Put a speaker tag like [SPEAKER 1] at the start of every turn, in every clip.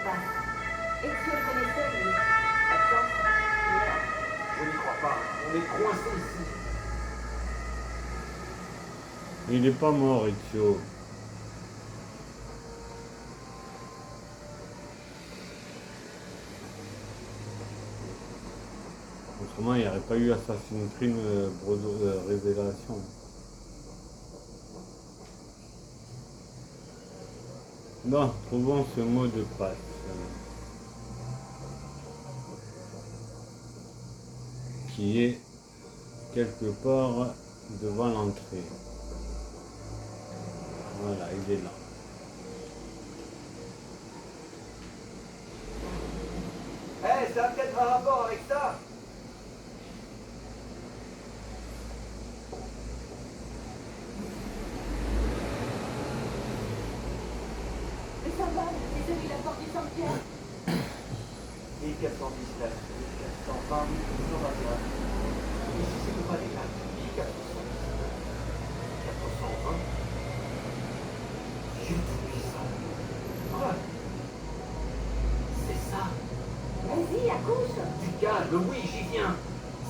[SPEAKER 1] passe. Ezio le connaissait, lui. Pas de chance. Merde.
[SPEAKER 2] Je n'y crois pas. On est coincé ici.
[SPEAKER 3] Il est pas mort, Ezio. Autrement, il n'y aurait pas eu Assassin's Creed Révélation. Bon, trouvons ce mot de passe. Qui est quelque part devant l'entrée. Voilà, il est là.
[SPEAKER 2] Eh, ça a peut-être un rapport avec ça.
[SPEAKER 1] Le symbole, désolé, la porte du sanctuaire.
[SPEAKER 2] 1419, 1420, 1921. Ici, c'est pas des dates. 1400. 420. Dieu tout-puissant. Quoi? C'est ça.
[SPEAKER 1] Vas-y, accouche.
[SPEAKER 2] Du calme, oui, j'y viens.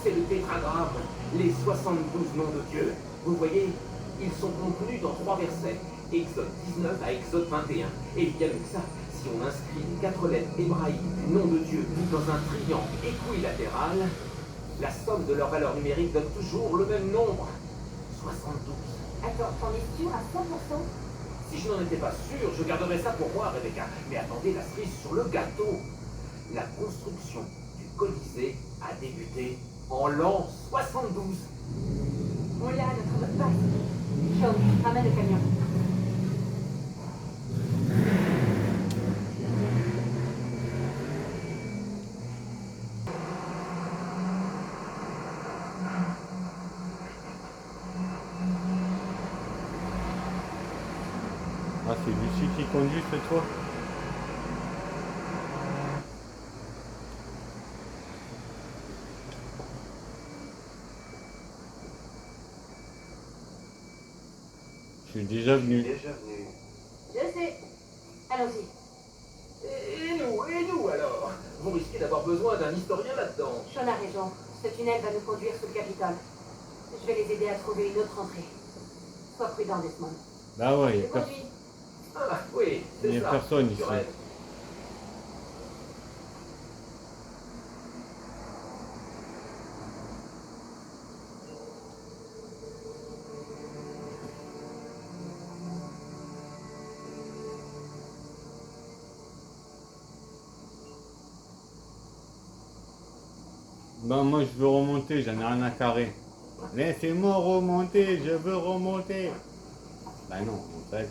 [SPEAKER 2] C'est le tétragramme, les 72 noms de Dieu. Vous voyez, ils sont contenus dans 3 versets. Exode 19 à Exode 21. Et bien mieux que ça, si on inscrit 4 lettres hébraïques du nom de Dieu dans un triangle équilatéral, la somme de leur valeur numérique donne toujours le même nombre. 72.
[SPEAKER 1] Attends, t'en es sûr à 100%?
[SPEAKER 2] Si je n'en étais pas sûr, je garderais ça pour moi, Rebecca. Mais attendez la cerise sur le gâteau. La construction du Colisée a débuté en l'an 72.
[SPEAKER 1] On l'a, notre mot de passe. Sean, ramène le camion.
[SPEAKER 3] Ah, c'est Lucie qui conduit cette fois. Je suis déjà venu.
[SPEAKER 1] Je sais. Allons-y.
[SPEAKER 2] Et nous alors? Vous risquez d'avoir besoin d'un historien là-dedans.
[SPEAKER 1] Sean a raison. Ce tunnel va nous conduire sous le Capitole. Je vais les aider à trouver une autre entrée. Sois prudent, Desmond.
[SPEAKER 3] Bah ouais,
[SPEAKER 1] Je conduis.
[SPEAKER 2] Ah oui,
[SPEAKER 3] il
[SPEAKER 2] c'est
[SPEAKER 3] n'y
[SPEAKER 2] ça.
[SPEAKER 3] a personne
[SPEAKER 2] Tu
[SPEAKER 3] ici.
[SPEAKER 2] rêves.
[SPEAKER 3] Ben moi je veux remonter, j'en ai rien à carrer. Laissez-moi remonter, je veux remonter. Ben non, en fait.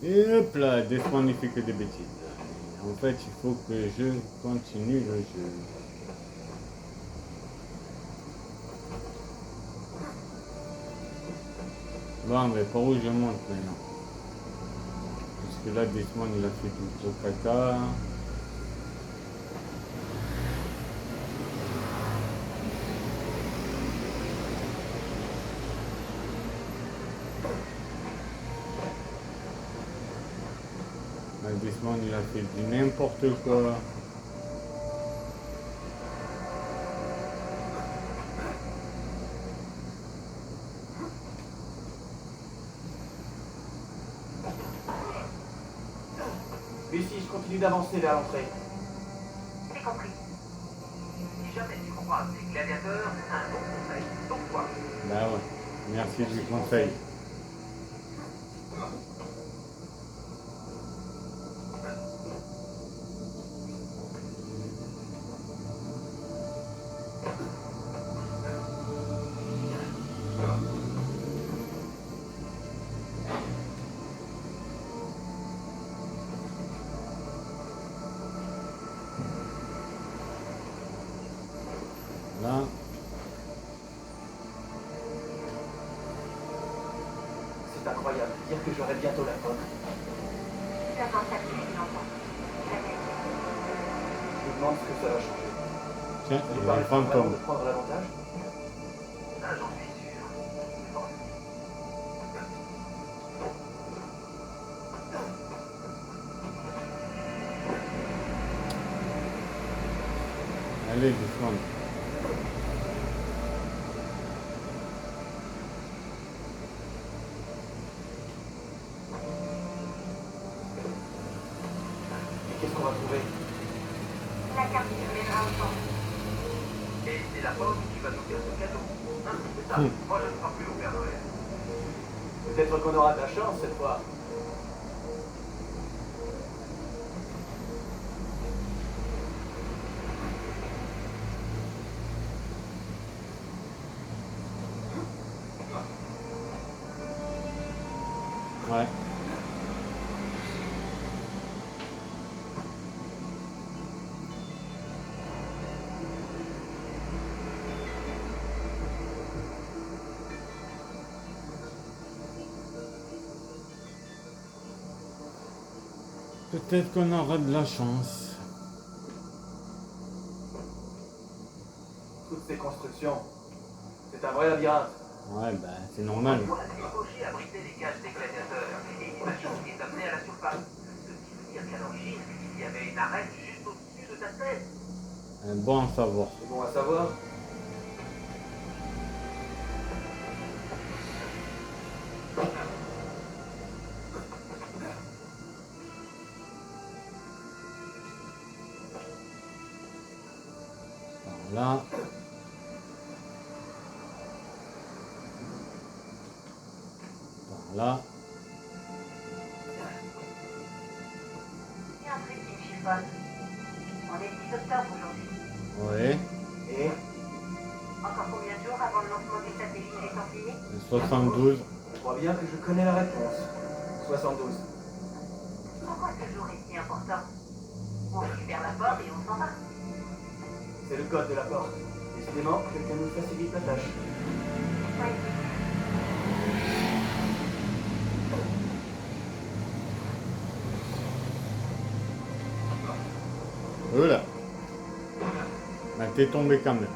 [SPEAKER 3] Et hop là, Desmond il fait que des bêtises. En fait, il faut que je continue le jeu. Bon, mais par où je monte maintenant? Parce que là, Desmond il a fait du gros caca. Desmond il a fait du n'importe quoi.
[SPEAKER 2] Lucie, je continue d'avancer vers l'entrée.
[SPEAKER 1] C'est compris.
[SPEAKER 2] Si jamais tu croises des gladiateurs, un bon conseil. Donc quoi?
[SPEAKER 3] Bah ouais, merci du conseil. Là,
[SPEAKER 2] C'est incroyable. Dire que j'aurai bientôt la bonne.
[SPEAKER 1] Ça va s'appeler une enfant.
[SPEAKER 2] Je me demande ce que ça va changer.
[SPEAKER 3] tiens,
[SPEAKER 2] Ça
[SPEAKER 3] il
[SPEAKER 2] nous
[SPEAKER 3] y a un
[SPEAKER 2] paraît vraiment
[SPEAKER 3] fantôme.
[SPEAKER 2] de prendre l'avantage? Ça, j'en suis sûr. Bon.
[SPEAKER 3] Allez, doucement.
[SPEAKER 2] Qu'est-ce qu'on va trouver?
[SPEAKER 1] La carte qui nous mènera au centre.
[SPEAKER 2] Et c'est la pomme qui va nous faire ce cadeau. Hein, c'est ça. Moi, je ne crois plus au Père Noël. Peut-être qu'on aura de la chance cette fois.
[SPEAKER 3] Ouais. Peut-être qu'on aura de la chance.
[SPEAKER 2] Toutes ces constructions, c'est un vrai labyrinthe.
[SPEAKER 3] Ouais, bah, c'est normal.
[SPEAKER 2] Les cochers abritaient les cages des gladiateurs et une machine qui est amenée à la surface. Ce qui veut dire qu'à l'origine, il y avait une arène juste au-dessus de ta tête.
[SPEAKER 3] Bon à savoir.
[SPEAKER 2] C'est bon à savoir.
[SPEAKER 3] Là. Par là.
[SPEAKER 1] Il y a un truc qui me chiffonne. On est le 10 octobre aujourd'hui.
[SPEAKER 3] Ouais.
[SPEAKER 2] Et
[SPEAKER 1] Encore combien de jours avant le lancement du satellite étant fini?
[SPEAKER 3] 72.
[SPEAKER 2] je crois bien que je connais la réponse. 72.
[SPEAKER 1] Pourquoi ce jour est si important? On récupère la porte et on s'en va.
[SPEAKER 2] C'est le code de la porte. Décidément, quelqu'un nous facilite la tâche.
[SPEAKER 1] Oui.
[SPEAKER 3] Voilà. Bah, t'es tombé quand même.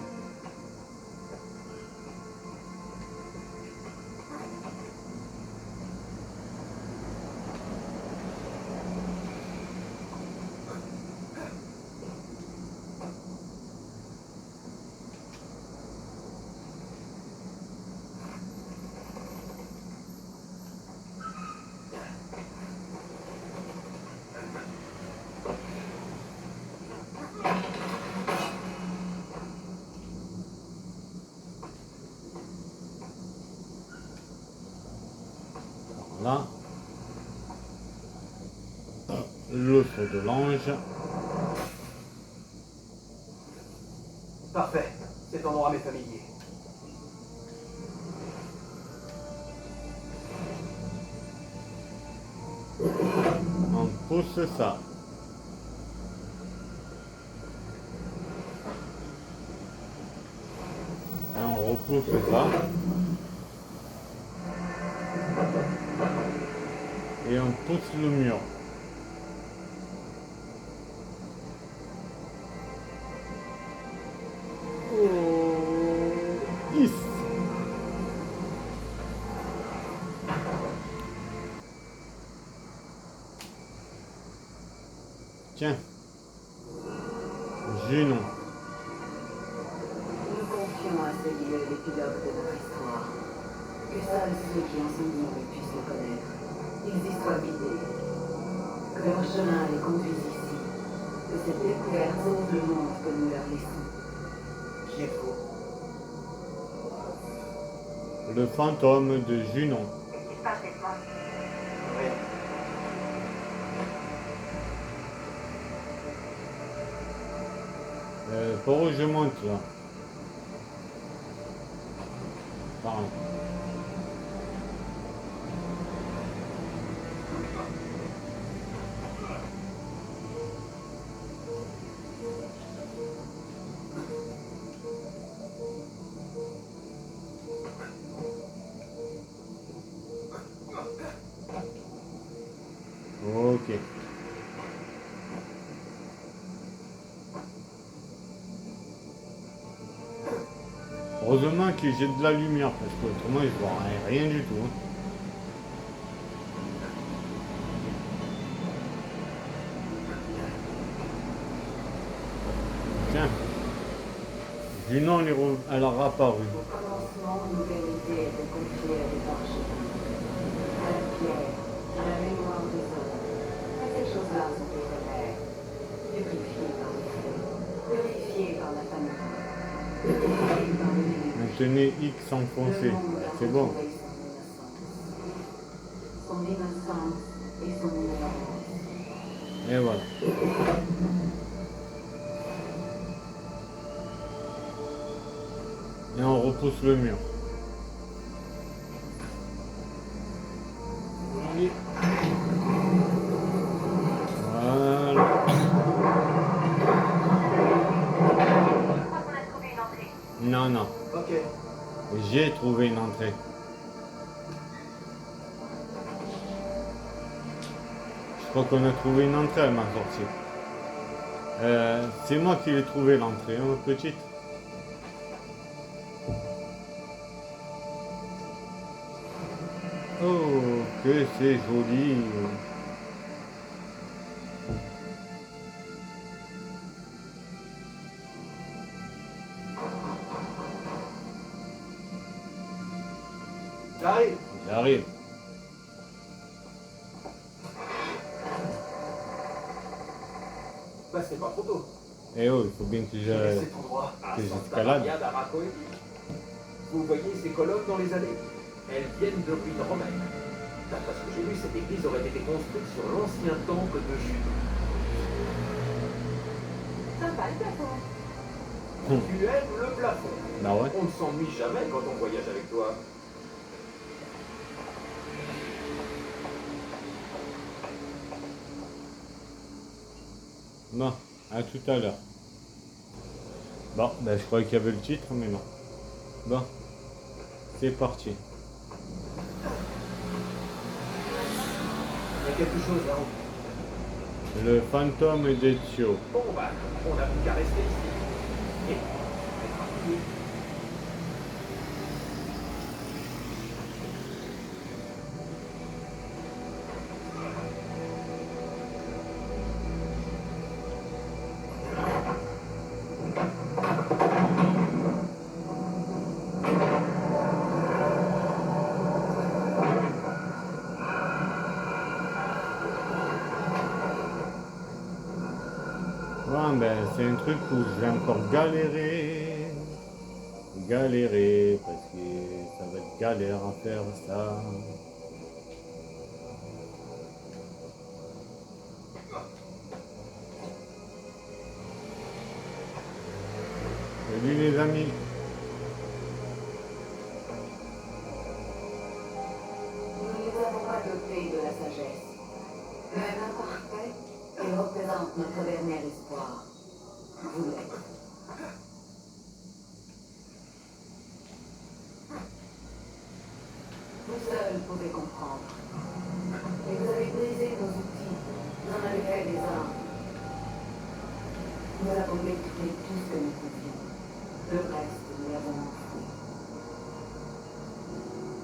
[SPEAKER 3] Là. L'autre de l'ange.
[SPEAKER 2] Parfait. Cet endroit m'est familier.
[SPEAKER 3] On pousse ça. Et on repousse ça. Et on pousse le mur. Oh, 10. Tiens. Junon.
[SPEAKER 1] Nous confions à ce lieu l'épilogue de notre histoire. Que seuls ceux qui en sont dignes puissent le connaître. Ils y soient guidés. Que leur chemin les conduise ici. Que cette découverte sauve le monde que nous leur laissons.
[SPEAKER 2] Qui êtes-vous?
[SPEAKER 3] Le fantôme de Junon.
[SPEAKER 1] Qu'est-ce qui se passe, Desmond?
[SPEAKER 2] Rien.
[SPEAKER 3] Par où je monte là? Par là. Ok. Heureusement que j'ai de la lumière parce que autrement je vois rien du tout. Hein. Tiens. Junon, elle a apparu.
[SPEAKER 1] Au commencement, l'humanité était confiée à des archipels. À la pierre, à la mémoire des hommes. Mais ces choses-là sont éphémères, purifiées par le feu, purifiées par la famille, purifiées par le ménage.
[SPEAKER 3] Maintenez X enfoncé.
[SPEAKER 1] Le monde a
[SPEAKER 3] C'est bon.
[SPEAKER 1] retrouvé son innocence et son ignorance.
[SPEAKER 3] Et voilà. Et on repousse le mur. Voilà.
[SPEAKER 4] On a trouvé une entrée.
[SPEAKER 3] Non, non.
[SPEAKER 2] Ok.
[SPEAKER 3] J'ai trouvé une entrée. Je crois qu'on a trouvé une entrée à ma sortie. C'est moi qui l'ai trouvé l'entrée, hein, petite. Oh, que c'est joli.
[SPEAKER 2] J'arrive.
[SPEAKER 3] J'arrive.
[SPEAKER 2] Bah, c'est pas trop tôt.
[SPEAKER 3] Eh oh, il faut bien que
[SPEAKER 2] Quel est
[SPEAKER 3] je...
[SPEAKER 2] cet endroit
[SPEAKER 3] que
[SPEAKER 2] Santa
[SPEAKER 3] j'escalade.
[SPEAKER 2] Maria d'Aracoeli. Vous voyez ces colonnes dans les allées? Elles viennent de ruines romaines. D'après ce que j'ai lu, cette église aurait été construite sur l'ancien temple de Jude.
[SPEAKER 4] Sympa le plafond.
[SPEAKER 2] Tu aimes le plafond?
[SPEAKER 3] Bah ouais.
[SPEAKER 2] On ne s'ennuie jamais quand on voyage avec toi.
[SPEAKER 3] Bon, à tout à l'heure. Bon, ben je croyais qu'il y avait le titre, mais non. Bon, c'est parti.
[SPEAKER 2] Il y a quelque chose là-haut.
[SPEAKER 3] Le fantôme d'Ezio.
[SPEAKER 2] Bon, bah, on n'a plus qu'à rester ici. Et être rapide.
[SPEAKER 3] Bon, ben c'est un truc où je vais encore galérer. Galérer, parce que ça va être galère à faire ça. Salut les amis.
[SPEAKER 1] Nous ne nous avons pas doté de la sagesse. Mais l'imparfait, il représente notre dernier espoir. Vous l'êtes. Vous seul pouvez comprendre. Et vous avez brisé nos outils. Vous en avez fait des armes. Nous avons détruit tout ce que nous pouvions. Le reste, nous l'avons enfoui.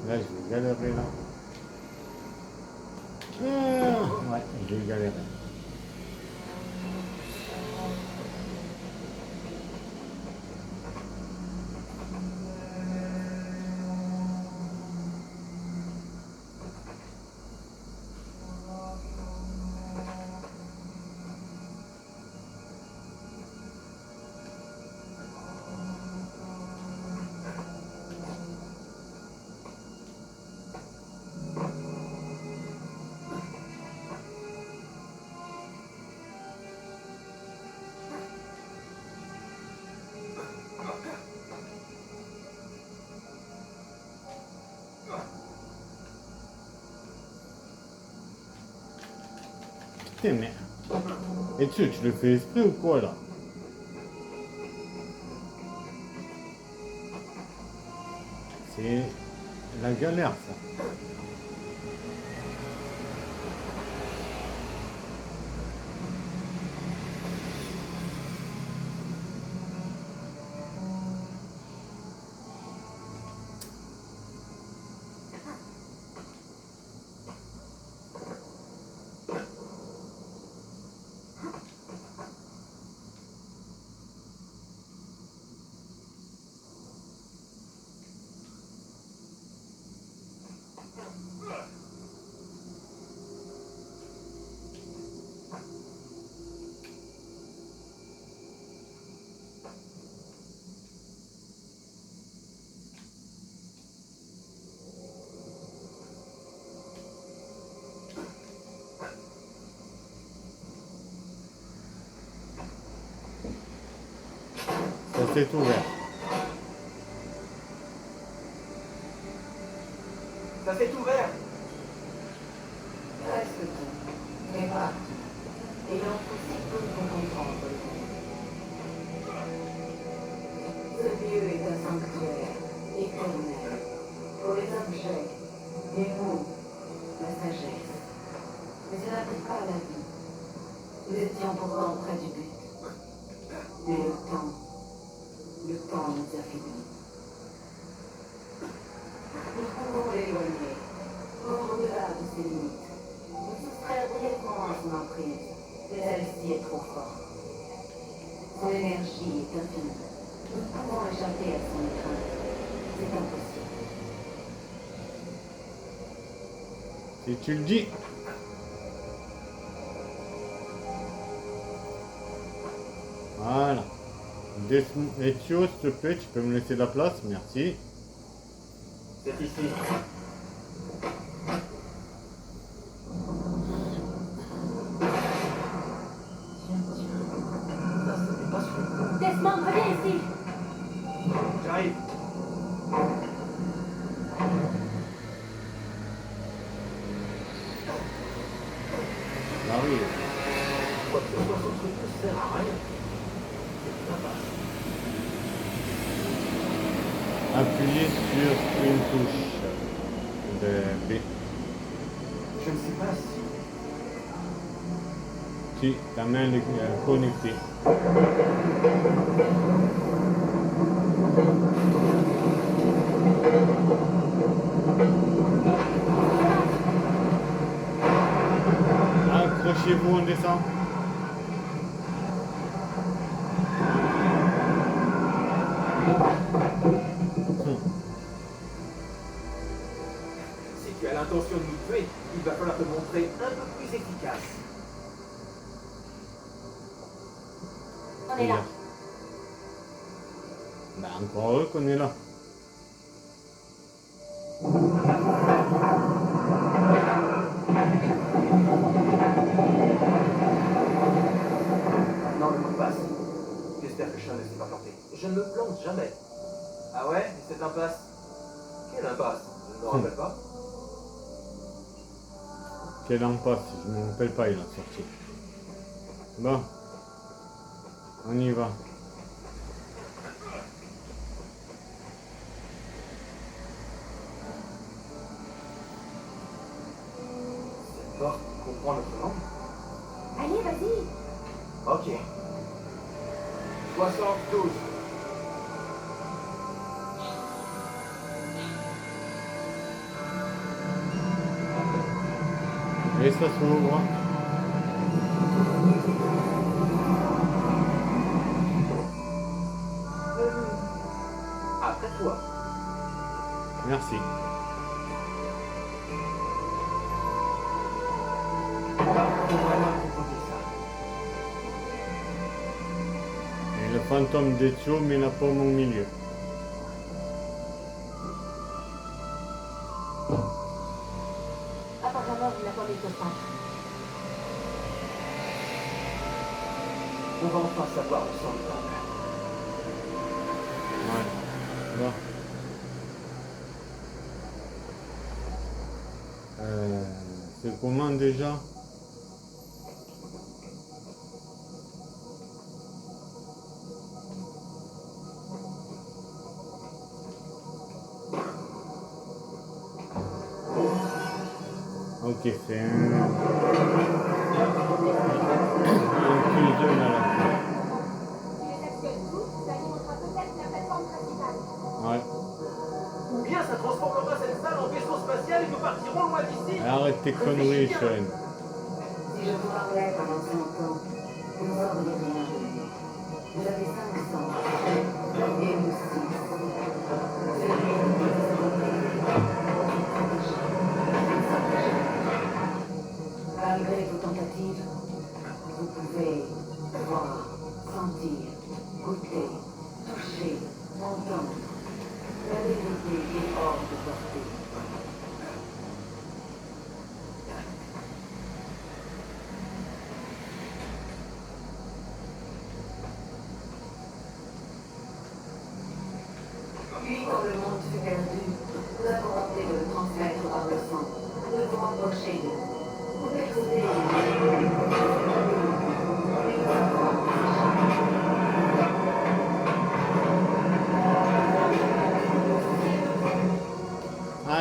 [SPEAKER 3] Là, je vais galérer là. Ouais, je vais galérer. Putain, mais... Et tu le fais exprès ou quoi là? C'est la galère ça. Ça s'est ouvert.
[SPEAKER 2] Ça s'est ouvert.
[SPEAKER 1] Presque tout, mais pas tout. Et il en faut si peu pour comprendre le monde. Ce lieu est un sanctuaire éternel pour les objets, les mots, la sagesse. Mais ça n'applique pas à la vie. Nous étions pourtant près du but. Mais le temps nous affaiblit. Nous pouvons l'éloigner, au-delà de ses limites, nous soustraire brièvement à son emprise, mais celle-ci est trop forte. Son énergie est infinie. Nous pouvons échapper à son étreinte. C'est impossible.
[SPEAKER 3] Si tu le dis. Voilà. Ezio, s'il te plaît, tu peux me laisser de la place, merci.
[SPEAKER 2] C'est ici. Ça, c'était pas sûr.
[SPEAKER 4] Desmond, reviens ici.
[SPEAKER 2] J'arrive.
[SPEAKER 3] J'arrive.
[SPEAKER 2] Quoi que ce soit, ce truc ne sert à rien. C'est une impasse.
[SPEAKER 3] Appuyez sur une touche de B.
[SPEAKER 2] Je ne sais pas si...
[SPEAKER 3] Si ta main est connectée. Accrochez-vous, on descend.
[SPEAKER 2] Si tu as l'intention de nous tuer, il va falloir te montrer un peu plus efficace.
[SPEAKER 4] On est là.
[SPEAKER 3] Bah encore heureux qu'on est là.
[SPEAKER 2] Non, le mot de passe. J'espère que le chat ne s'est pas planté. Je ne me plante jamais. Ah ouais? Et cette impasse? Quelle impasse? Je ne me rappelle pas.
[SPEAKER 3] Quelle impasse, je ne me rappelle pas, il a sorti. Bon. On y va.
[SPEAKER 2] Cette porte comprend notre nom?
[SPEAKER 4] Allez, vas-y.
[SPEAKER 2] Ok. 72.
[SPEAKER 3] Et ça s'ouvre.
[SPEAKER 2] Après toi.
[SPEAKER 3] Merci.
[SPEAKER 2] Faut vraiment contrôler ça.
[SPEAKER 3] Et le fantôme d'Ezio met la pomme au milieu.
[SPEAKER 4] Apparemment, vous l'attendez au centre.
[SPEAKER 2] On va enfin savoir où sont les temples.
[SPEAKER 3] Ouais. Bon. C'est comment déjà? Ok, c'est un puzzle à la fin.
[SPEAKER 4] Si les actionnes tous, ça alimentera peut-être la plateforme principale.
[SPEAKER 3] Ouais.
[SPEAKER 2] Ou bien ça transformera cette salle en vaisseau spatial et nous partirons loin d'ici.
[SPEAKER 3] Arrête tes conneries, Sean.
[SPEAKER 1] Si je vous parlais pendant 100 ans, vous n'auriez rien de lui. Vous avez 500 et nous 6. C'est lui qui vous a malgré vos tentatives, vous pouvez voir, sentir, goûter, toucher, entendre. La vérité est hors de portée.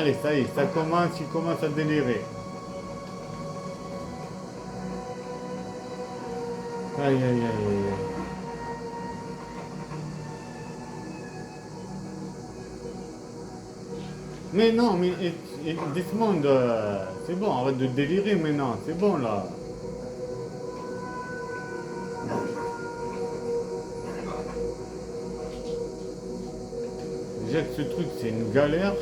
[SPEAKER 3] Allez, ça y est, ça commence, il commence à délirer. Aïe, aïe, aïe, aïe, aïe. Mais non, mais Desmond, c'est bon, arrête de délirer maintenant, c'est bon là. Déjà que ce truc c'est une galère.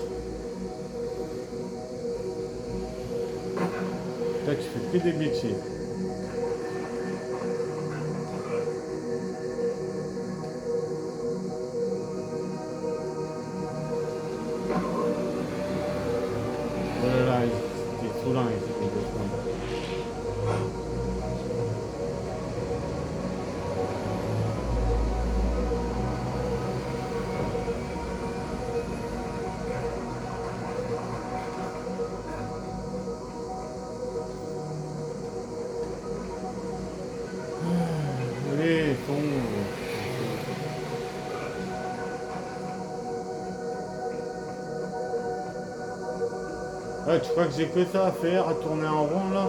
[SPEAKER 3] Là tu fais que des bêtises. Oh là là, c'était saoulant ici, Desmond. Allez, son. Ah, tu crois que j'ai que ça à faire, à tourner en rond là?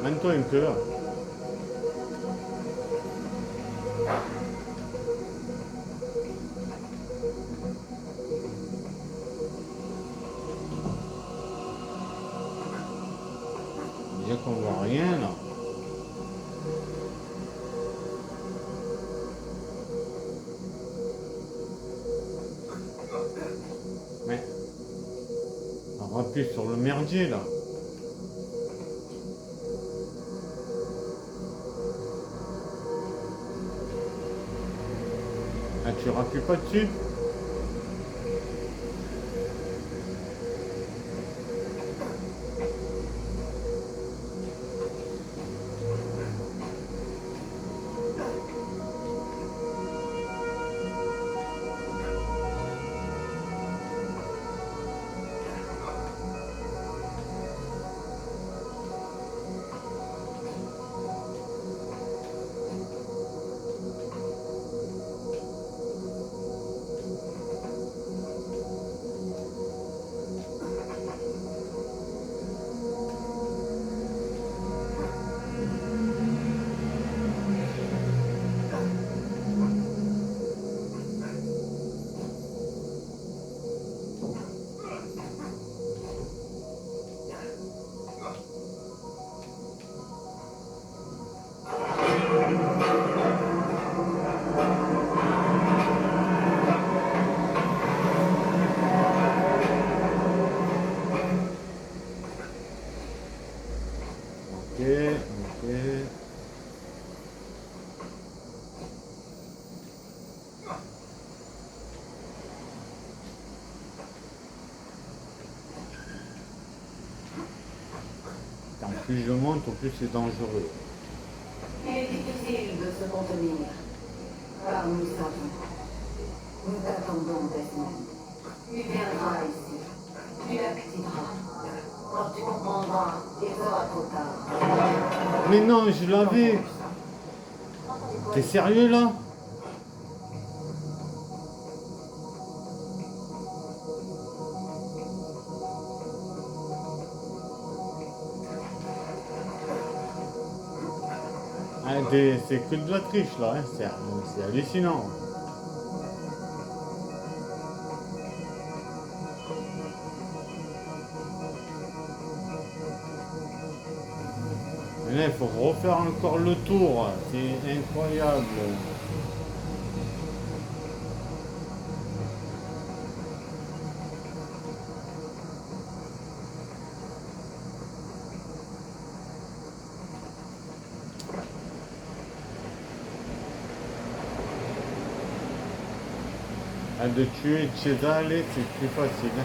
[SPEAKER 3] Mène-toi un peu là. Déjà qu'on voit rien là. Mais on appuie sur le merdier là. Ah, tu rappuies pas dessus? Ok, ok. En plus je monte, au plus c'est dangereux.
[SPEAKER 1] Il est difficile de se contenir, car nous savons. Nous t'attendons, Desmond. Tu viendras ici. Tu l'activeras. Quand tu comprendras, il sera trop tard.
[SPEAKER 3] Mais non, je l'avais. T'es sérieux là? Ah, c'est que de la triche là, hein. C'est hallucinant. Mais là, il faut refaire encore le tour. C'est incroyable. Ah, de tuer Cesare, c'est plus facile. Hein.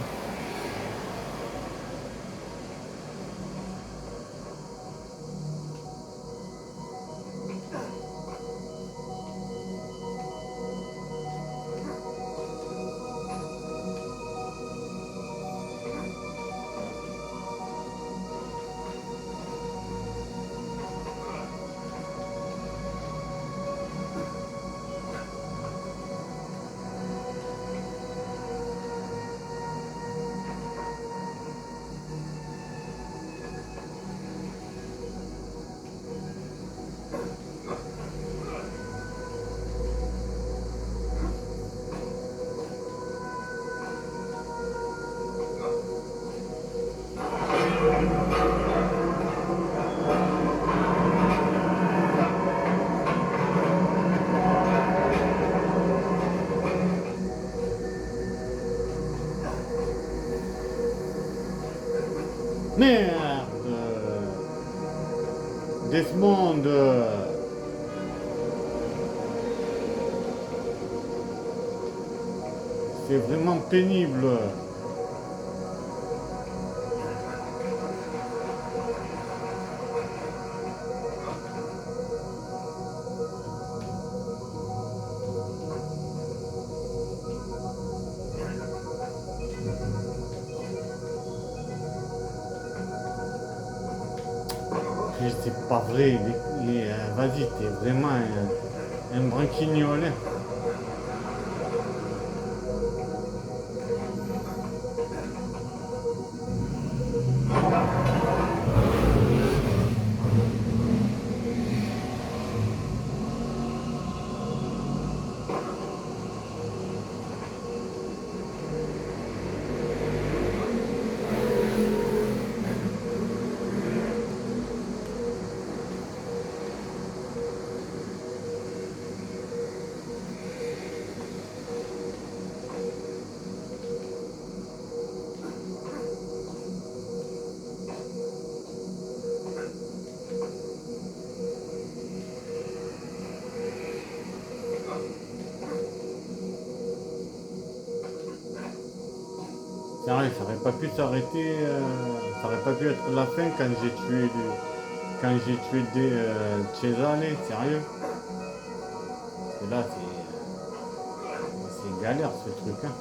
[SPEAKER 3] Merde. Desmond. C'est vraiment pénible. C'est pas vrai. Vas-y, t'es vraiment un branquignol. Sérieux, ça aurait pas pu s'arrêter, ça aurait pas pu être la fin quand j'ai tué Cesare, sérieux. Parce que là, c'est galère ce truc, hein.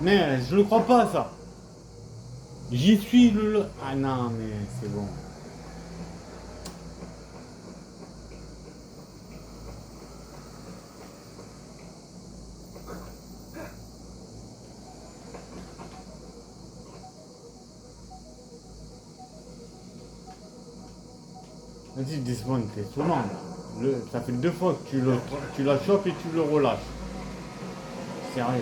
[SPEAKER 3] Mais je le crois pas ça. J'y suis le... Ah non mais c'est bon. Vas-y Desmond, t'es saoulant là. Ça fait 2 fois que tu la chopes et tu le relâches. Sérieux.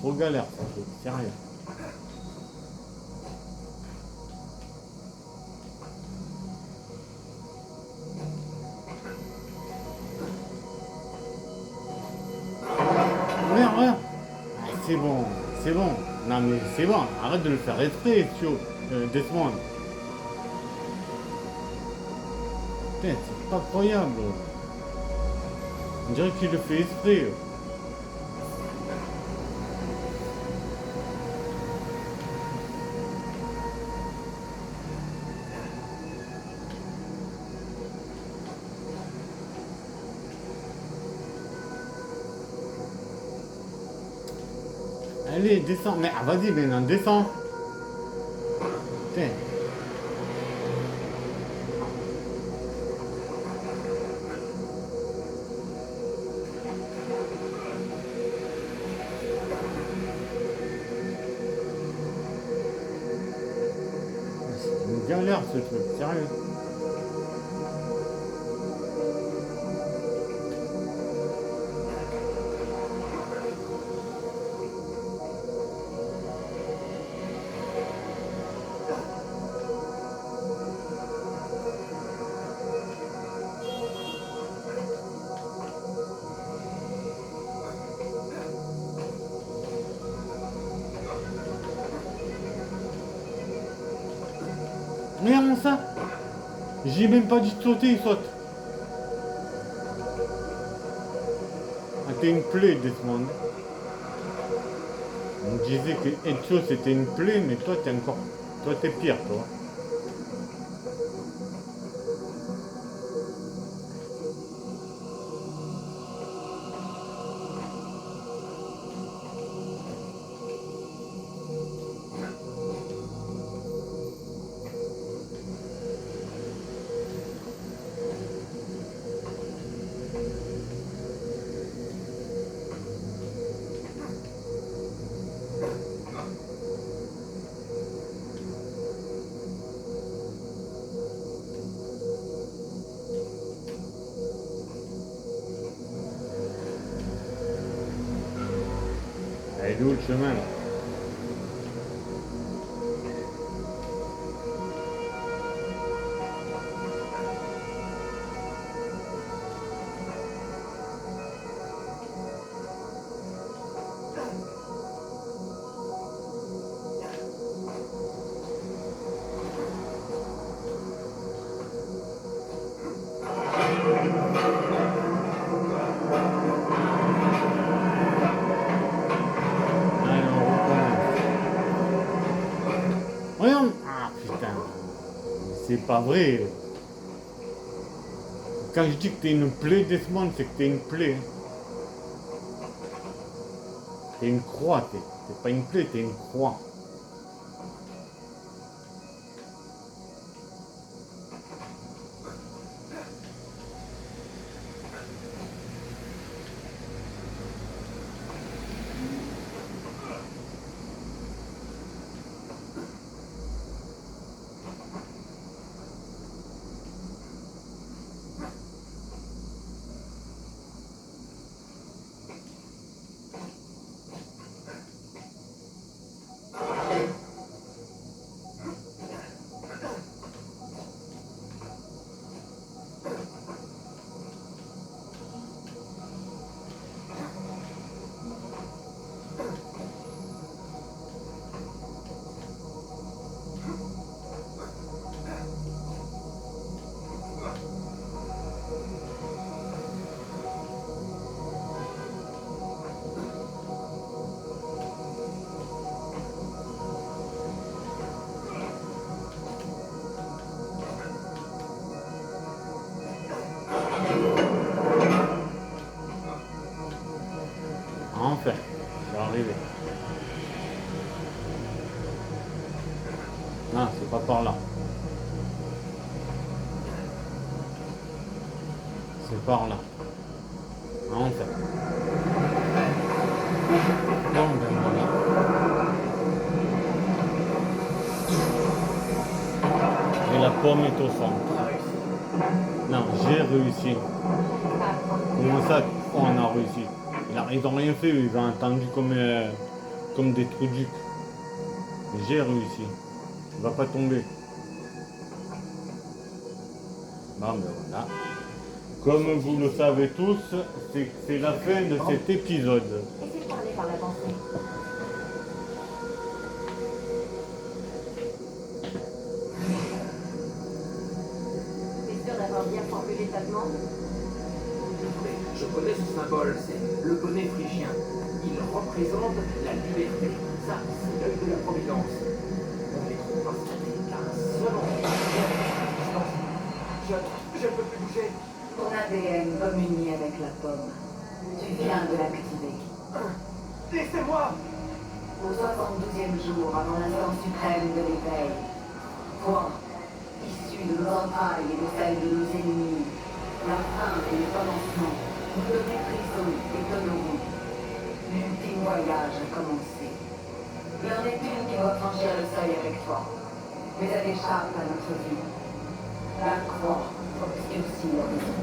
[SPEAKER 3] Trop galère, ça fait sérieux. Merde, regarde. Ah, c'est bon, c'est bon. Non mais c'est bon, arrête de le faire exprès, Desmond. Putain, c'est pas croyable. On dirait qu'il le fait exprès. Allez, descends. Mais ah, vas-y, maintenant, descends. Putain. C'est une galère ce truc, sérieux. Regarde ça. J'ai même pas dit de sauter, il saute. Ah, t'es une plaie, Desmond. On disait que Ezio c'était une plaie, mais toi t'es encore. Toi t'es pire, toi. Elle est où le chemin là? Allez, on recommence. Regarde. Ah putain. C'est pas vrai. Quand je dis que t'es une plaie, Desmond, c'est que t'es une plaie. T'es une croix, t'es pas une plaie, t'es une croix. Enfin, je vais arriver. Non, c'est pas par là. C'est par là. Enfin. Bon, ben voilà. Et la pomme est au centre. Non, j'ai réussi. Comment ça, on a réussi? Ils n'ont rien fait, ils ont attendu comme des trous ducs. J'ai réussi. Il va pas tomber. Bon, ben voilà. Comme vous le savez tous, c'est la fin de cet épisode.
[SPEAKER 1] Essayez de parler par la pensée. T'es sûr d'avoir bien formulé ta demande?
[SPEAKER 2] Je connais ce symbole, c'est le bonnet phrygien. Il représente la liberté. Ça, c'est l'œil de la providence. On les trouve installés qu'à un seul endroit. Je ne peux plus bouger.
[SPEAKER 1] Ton ADN communie avec la pomme. Tu viens de l'activer.
[SPEAKER 2] Laissez-moi.
[SPEAKER 1] Au 72e jour, avant l'instant suprême de l'éveil, toi, issu de nos entrailles et de celles de nos ennemis, la fin et le commencement, nous donnez prison et t'honorons. L'ultime voyage a commencé. Il en est une qui doit franchir le seuil avec toi, mais elle échappe à notre vue. La croix obscurcit l'horizon.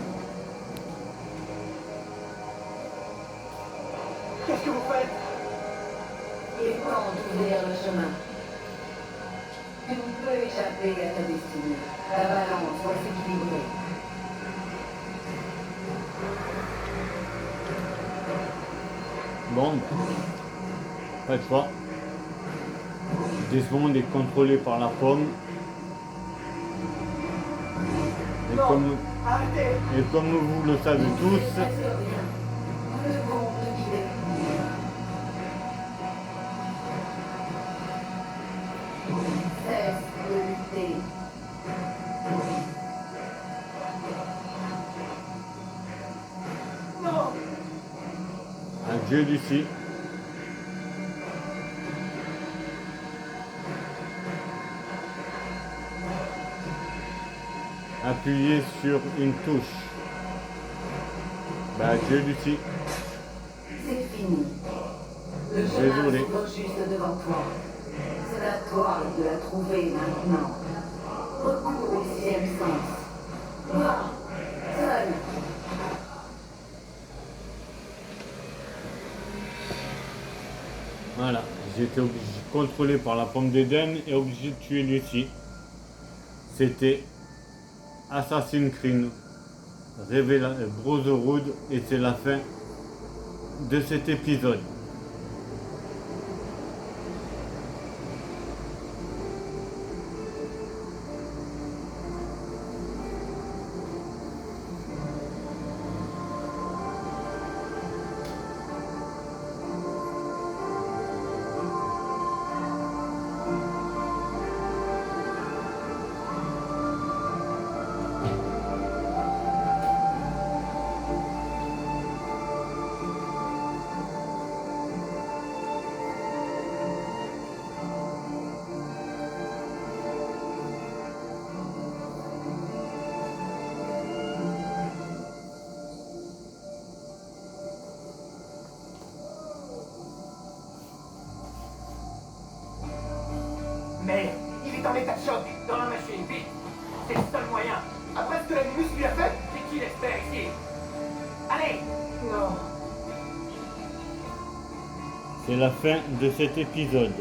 [SPEAKER 2] Qu'est-ce que vous faites?
[SPEAKER 1] Il est temps d'ouvrir le chemin. Tu ne peux échapper à ta destinée. La balance doit s'équilibrer.
[SPEAKER 3] Bon, pas de choix. Desmond est contrôlé par la pomme. Et
[SPEAKER 2] Non.
[SPEAKER 3] comme,
[SPEAKER 2] Arrêtez.
[SPEAKER 3] et comme vous le savez tous,
[SPEAKER 1] Le monde il est fini. Cesse de lutter.
[SPEAKER 2] Non.
[SPEAKER 3] adieu Lucie. Appuyez sur une touche. Bah, adieu Lucie.
[SPEAKER 1] C'est fini. Le chemin
[SPEAKER 3] Désolé.
[SPEAKER 1] s'ouvre juste devant toi. C'est à toi de la trouver maintenant. Recours au sixième sens. Va, seul.
[SPEAKER 3] Voilà, j'étais contrôlé par la pomme d'Éden et obligé de tuer Lucie. C'était Assassin's Creed Brotherhood et c'est la fin de cet épisode.
[SPEAKER 2] Mais il est en état de choc. Dans la machine, vite. C'est le seul moyen. Après ce que l'animus lui a fait, c'est qui l'espère ici. Allez. Non.
[SPEAKER 3] C'est la fin de cet épisode.